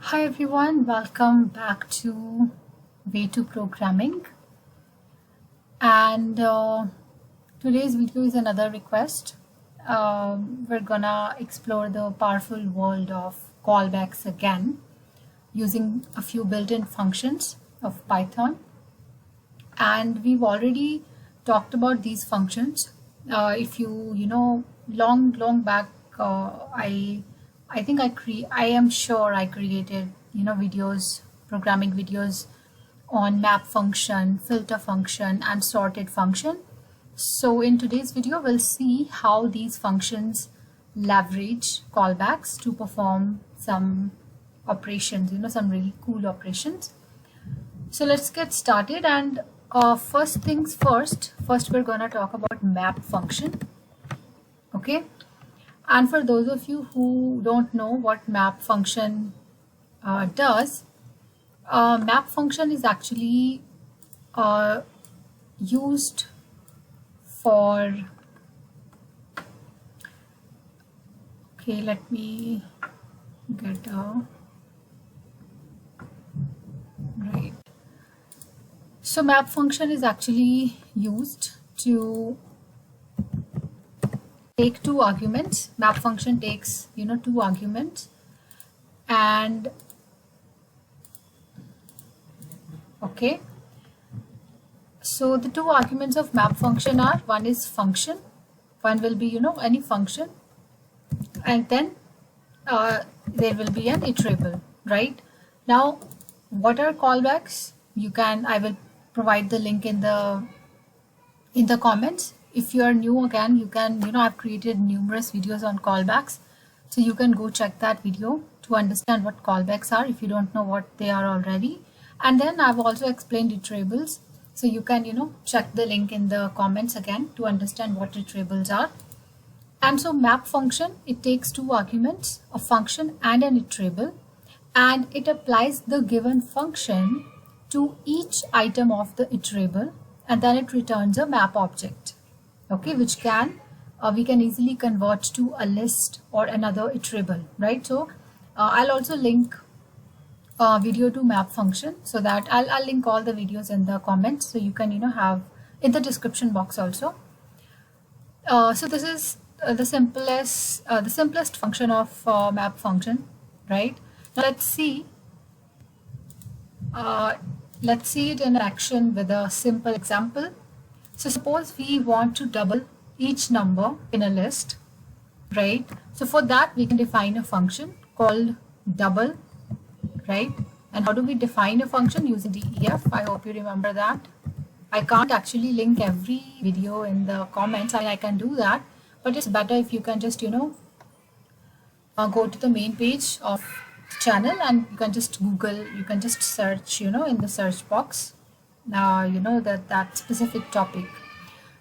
Hi everyone, welcome back to Way to Programming. And today's video is another request. We're gonna explore the powerful world of callbacks again using a few built-in functions of Python. And we've already talked about these functions. If you know, long back, I think I am sure I created videos, programming videos on map function, filter function, and sorted function. So in today's video, we'll see how these functions leverage callbacks to perform some operations, some really cool operations. So let's get started. And first things first, we're gonna talk about map function. Okay. And for those of you who don't know what map function does, map function is actually used for, okay, let me get right. So map function is actually used to take two arguments. Map function takes two arguments, and okay, so the two arguments of map function are, one is function, one will be any function, and then there will be an iterable. Right now, what are callbacks? I will provide the link in the comments. If you are new again, you can I've created numerous videos on callbacks, so you can go check that video to understand what callbacks are if you don't know what they are already. And then I've also explained iterables, so you can check the link in the comments again to understand what iterables are. And so map function, it takes two arguments, a function and an iterable, and it applies the given function to each item of the iterable, and then it returns a map object, okay, which we can easily convert to a list or another iterable, right? So I'll also link a video to map function, so that I'll link all the videos in the comments, so you can have in the description box also. So this is the simplest function of map function, right? Now let's see it in action with a simple example. So suppose we want to double each number in a list, right? So for that, we can define a function called double, right? And how do we define a function? Using def. I hope you remember that. I can't actually link every video in the comments. I can do that, but it's better if you can just go to the main page of the channel, and you can just Google, you can just search in the search box that specific topic.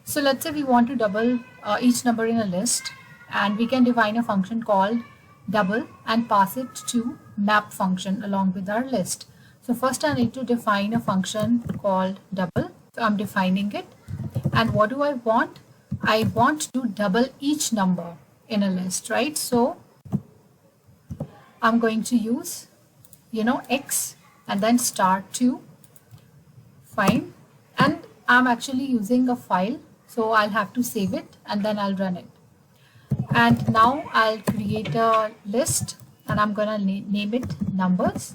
So let's say we want to double each number in a list, and we can define a function called double and pass it to map function along with our list. So first I need to define a function called double. So I'm defining it, and what do I want? I want to double each number in a list, right? So I'm going to use x and then *2, fine, and I'm actually using a file, so I'll have to save it and then I'll run it. And now I'll create a list, and I'm gonna name it numbers,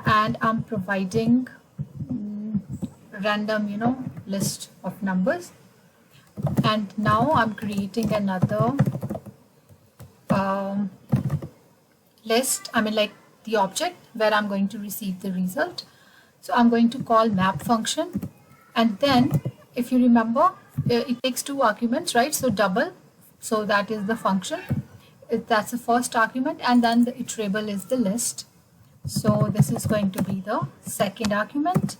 and I'm providing random list of numbers. And now I'm creating another list, like the object where I'm going to receive the result. So I'm going to call map function, and then if you remember, it takes two arguments, right? So double, so that is the function, that's the first argument, and then the iterable is the list, so this is going to be the second argument.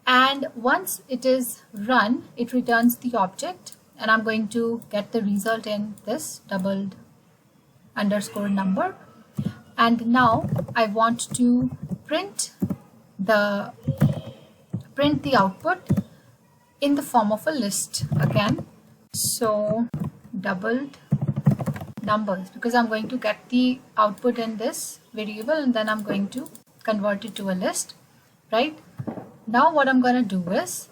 And once it is run, it returns the object, and I'm going to get the result in this doubled underscore number. And now I want to print the output in the form of a list again. So doubled numbers, because I'm going to get the output in this variable, and then I'm going to convert it to a list, right? Now what I'm going to do is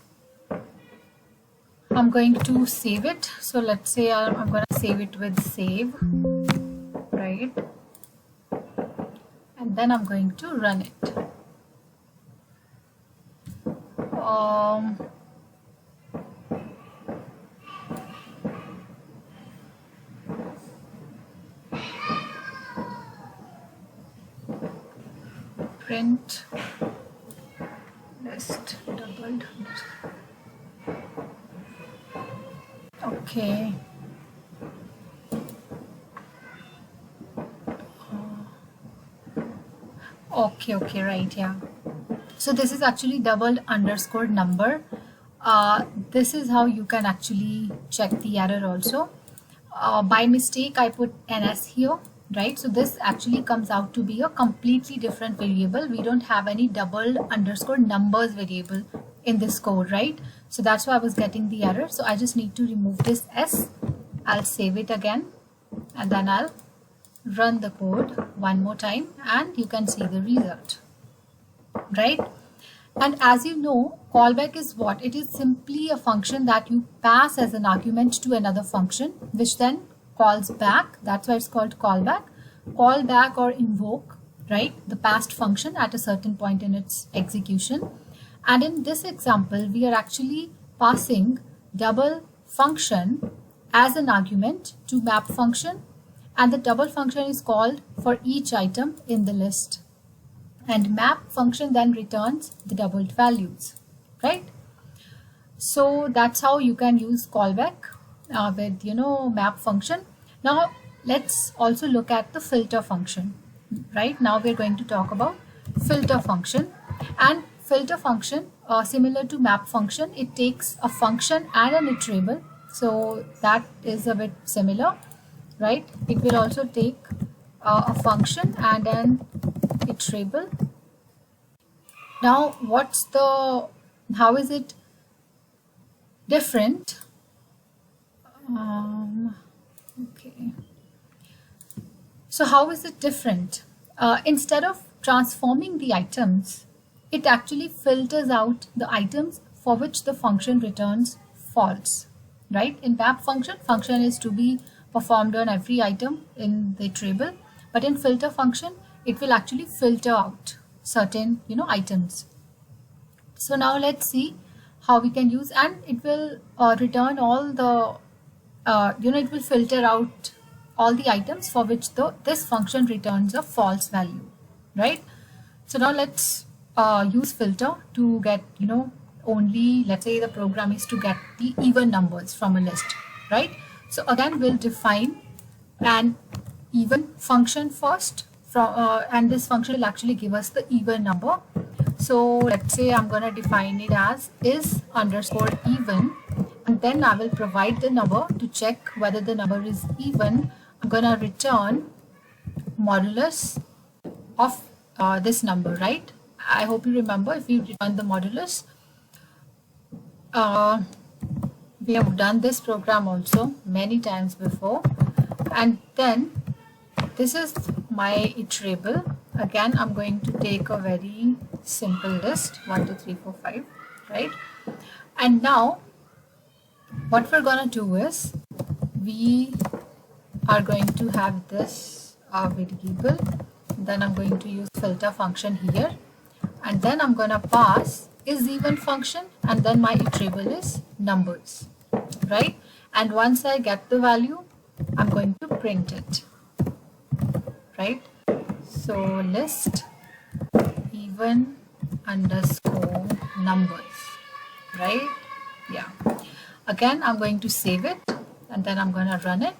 I'm going to save it. So let's say I'm going to save it with save, right? And then I'm going to run it. Print list doubled. Okay. Okay, right, yeah. So this is actually doubled underscore number. This is how you can actually check the error also. By mistake, I put ns here, right? So this actually comes out to be a completely different variable. We don't have any doubled underscore numbers variable in this code, right? So that's why I was getting the error. So I just need to remove this s. I'll save it again, and then I'll run the code one more time, and you can see the result, right? And as you know, callback is what? It is simply a function that you pass as an argument to another function, which then calls back. That's why it's called callback. Call back or invoke, right? The past function at a certain point in its execution. And in this example, we are actually passing double function as an argument to map function, and the double function is called for each item in the list. And map function then returns the doubled values, right? So that's how you can use callback with map function. Now let's also look at the filter function. Right now we're going to talk about filter function. And filter function, similar to map function, it takes a function and an iterable. So that is a bit similar, right? It will also take a function and an iterable. Now how is it different? Okay. So how is it different? Instead of transforming the items, it actually filters out the items for which the function returns false, right? In map function is to be performed on every item in the iterable, but in filter function, it will actually filter out certain items. So now let's see how we can use, and it will return all the it will filter out all the items for which this function returns a false value, right? So now let's use filter to get only, let's say the program is to get the even numbers from a list, right? So again, we'll define an even function first, and this function will actually give us the even number. So let's say I'm going to define it as is underscore even, and then I will provide the number to check whether the number is even. I'm going to return modulus of this number, right? I hope you remember, if you return the modulus, we have done this program also many times before. And then this is my iterable. Again, I'm going to take a very simple list, 1 2 3 4 5, right? And now what we're going to do is we are going to have this variable. Then I'm going to use filter function here, and then I'm going to pass is even function, and then my iterable is numbers, right? And once I get the value, I'm going to print it, right? So list even underscore numbers, right? Yeah. Again, I'm going to save it, and then I'm going to run it.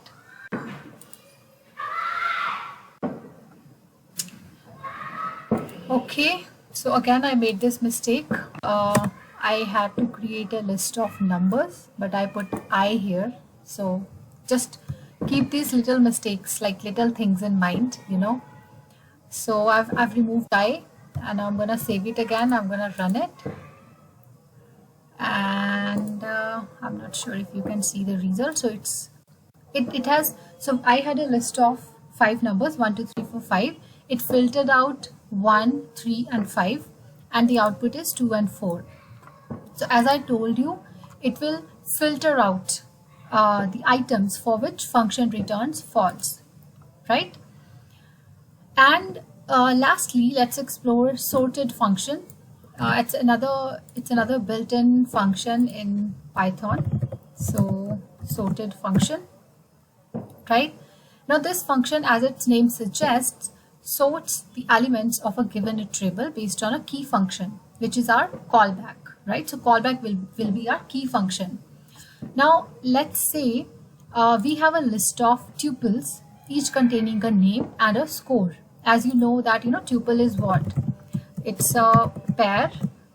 Okay, so again I made this mistake. I had to create a list of numbers, but I put I here. So just keep these little mistakes, like little things in mind, So I've removed I, and I'm gonna save it again. I'm gonna run it, and I'm not sure if you can see the result. So it has, so I had a list of 5 numbers, 1 2 3 4 5. it filtered out 1, 3 and 5, and the output is 2 and 4. So as I told you, it will filter out the items for which function returns false, right? And lastly, let's explore sorted function. It's another built-in function in Python. So sorted function, right? Now this function, as its name suggests, sorts the elements of a given iterable based on a key function, which is our callback, right? So callback will be our key function. Now let's say we have a list of tuples, each containing a name and a score. As you know that, tuple is what? It's a pair.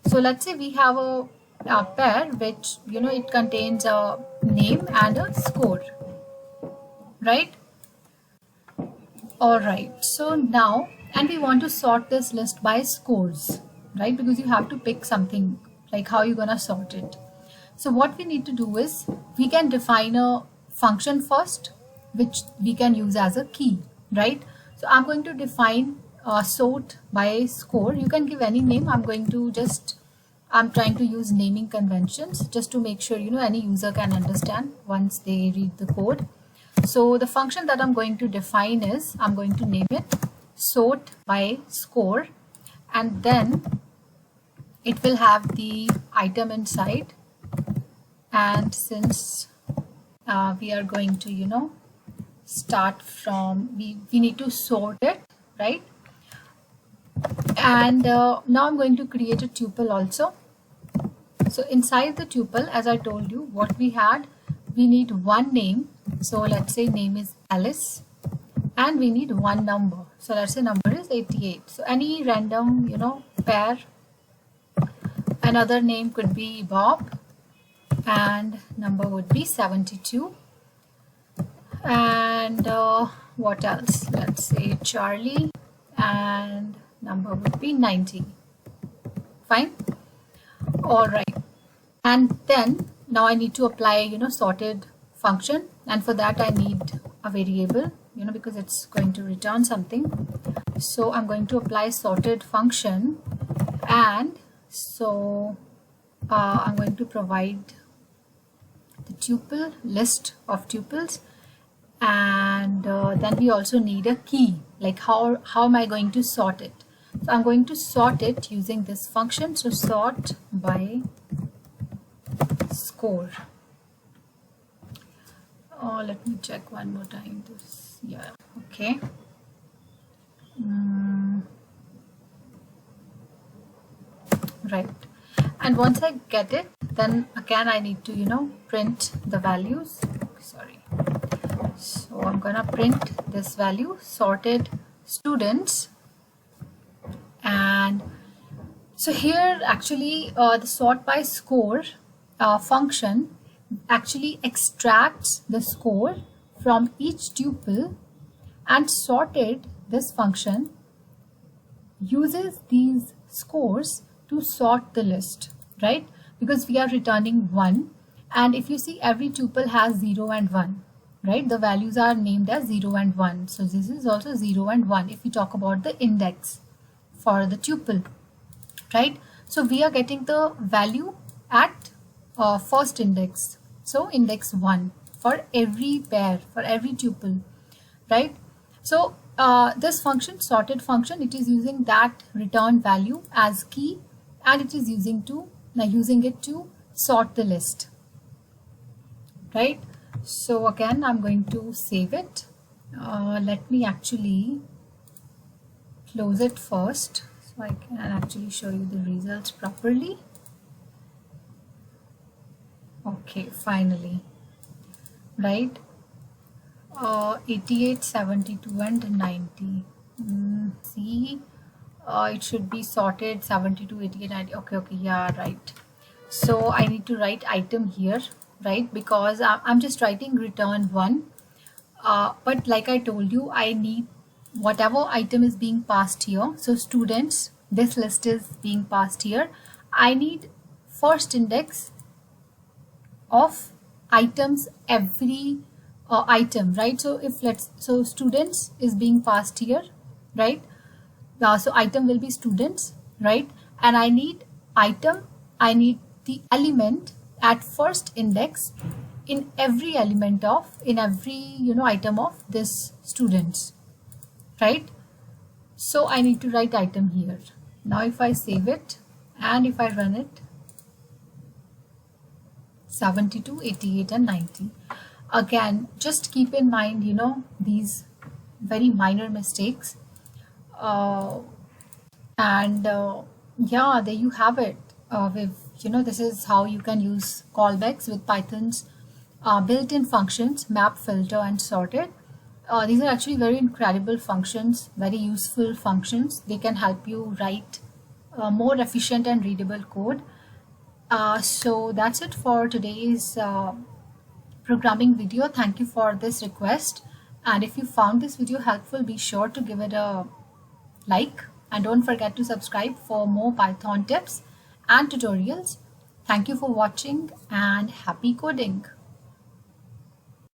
So let's say we have a pair which, it contains a name and a score, right? All right, so now, and we want to sort this list by scores, right? Because you have to pick something, like how you're gonna sort it. So what we need to do is, we can define a function first, which we can use as a key, right? So I'm going to define sort by score. You can give any name. I'm trying to use naming conventions just to make sure, any user can understand once they read the code. So the function that I'm going to define is, I'm going to name it sort by score, and then it will have the item inside. And since we are going to, start from, we need to sort it, right? And now I'm going to create a tuple also. So inside the tuple, as I told you, what we had, we need one name. So let's say name is Alice, and we need one number. So let's say number is 88. So any random, pair. Another name could be Bob, and number would be 72. And what else? Let's say Charlie, and number would be 90. Fine. All right. And then now I need to apply, sorted function, and for that I need a variable, because it's going to return something. So I'm going to apply sorted function, and so I'm going to provide the tuple, list of tuples, and then we also need a key, like how am I going to sort it? So I'm going to sort it using this function. So sort by score. Let me check one more time this. Yeah, okay. Right. And once I get it, then again I need to, print the values. Sorry. So I'm gonna print this value, sorted students. And so here actually the sort by score function actually extracts the score from each tuple, and sorted, this function uses these scores to sort the list, right? Because we are returning 1, and if you see, every tuple has 0 and 1, right? The values are named as 0 and 1. So this is also 0 and 1 if we talk about the index for the tuple, right? So we are getting the value at first index. So index 1 for every pair, for every tuple, right? So this function, sorted function, it is using that return value as key, and it is using it to sort the list, right? So again, I'm going to save it. Let me actually close it first so I can actually show you the results properly. Okay, finally, right? 88, 72 and 90. See, it should be sorted 72, 88, 90. Okay, yeah, right. So I need to write item here, right? Because I'm just writing return 1. But like I told you, I need whatever item is being passed here. So students, this list is being passed here. I need first index of items, every item, right? So if so students is being passed here, right? So item will be students, right? And I need item, I need the element at first index in every element of, in every, item of this students, right? So I need to write item here. Now if I save it and if I run it, 72, 88 and 90. Again, just keep in mind, these very minor mistakes. Yeah, there you have it. This is how you can use callbacks with Python's built-in functions, map, filter, and sorted. These are actually very incredible functions, very useful functions. They can help you write more efficient and readable code. So that's it for today's programming video. Thank you for this request. And if you found this video helpful, be sure to give it a like and don't forget to subscribe for more Python tips and tutorials. Thank you for watching and happy coding.